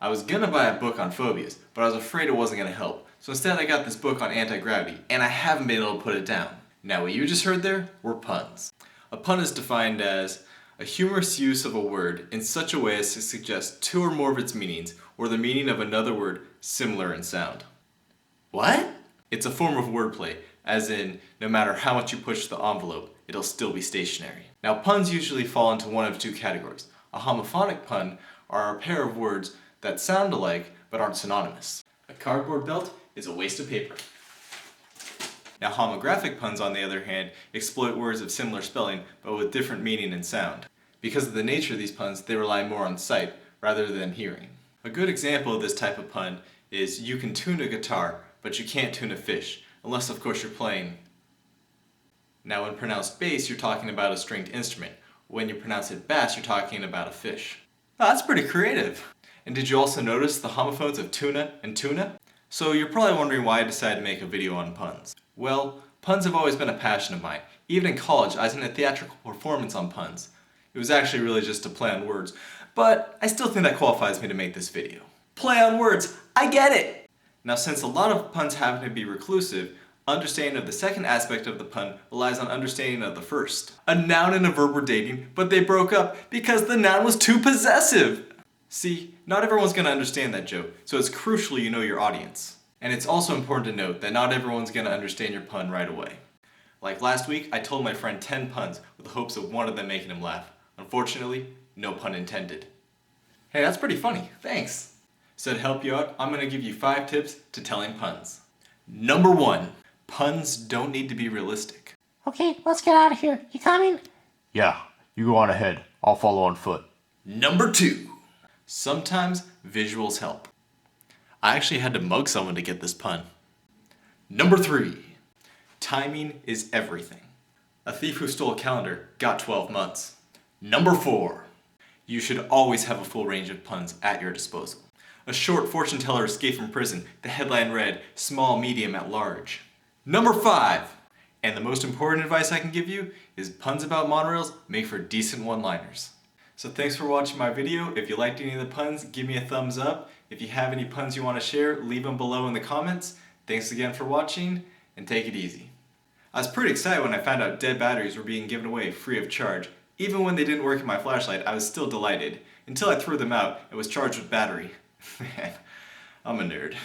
I was gonna buy a book on phobias, but I was afraid it wasn't gonna help. So instead I got this book on anti-gravity, and I haven't been able to put it down. Now what you just heard there were puns. A pun is defined as a humorous use of a word in such a way as to suggest two or more of its meanings, or the meaning of another word similar in sound. What? It's a form of wordplay, as in, no matter how much you push the envelope, it'll still be stationary. Now puns usually fall into one of two categories. A homophonic pun are a pair of words that sound alike but aren't synonymous. A cardboard belt is a waste of paper. Now homographic puns, on the other hand, exploit words of similar spelling but with different meaning and sound. Because of the nature of these puns, they rely more on sight rather than hearing. A good example of this type of pun is you can tune a guitar, but you can't tune a fish, unless of course you're playing. Now when pronounced bass, you're talking about a stringed instrument. When you pronounce it bass, you're talking about a fish. Oh, that's pretty creative. And did you also notice the homophones of tuna and tuna? So you're probably wondering why I decided to make a video on puns. Well, puns have always been a passion of mine. Even in college, I was in a theatrical performance on puns. It was actually really just a play on words, but I still think that qualifies me to make this video. Play on words, I get it! Now since a lot of puns happen to be reclusive, understanding of the second aspect of the pun relies on understanding of the first. A noun and a verb were dating, but they broke up because the noun was too possessive! See, not everyone's gonna understand that joke, so it's crucial you know your audience. And it's also important to note that not everyone's gonna understand your pun right away. Like last week, I told my friend 10 puns with the hopes of one of them making him laugh. Unfortunately, no pun intended. Hey, that's pretty funny, thanks! So to help you out, I'm gonna give you 5 tips to telling puns. Number 1. Puns don't need to be realistic. Okay, let's get out of here. You coming? Yeah, you go on ahead. I'll follow on foot. Number 2. Sometimes visuals help. I actually had to mug someone to get this pun. Number 3. Timing is everything. A thief who stole a calendar got 12 months. Number 4. You should always have a full range of puns at your disposal. A short fortune teller escaped from prison. The headline read, small, medium, at large. Number 5. And the most important advice I can give you is puns about monorails make for decent one-liners. So thanks for watching my video. If you liked any of the puns, give me a thumbs up. If you have any puns you want to share, leave them below in the comments. Thanks again for watching, and take it easy. I was pretty excited when I found out dead batteries were being given away free of charge. Even when they didn't work in my flashlight, I was still delighted. Until I threw them out and was charged with battery. Man, I'm a nerd.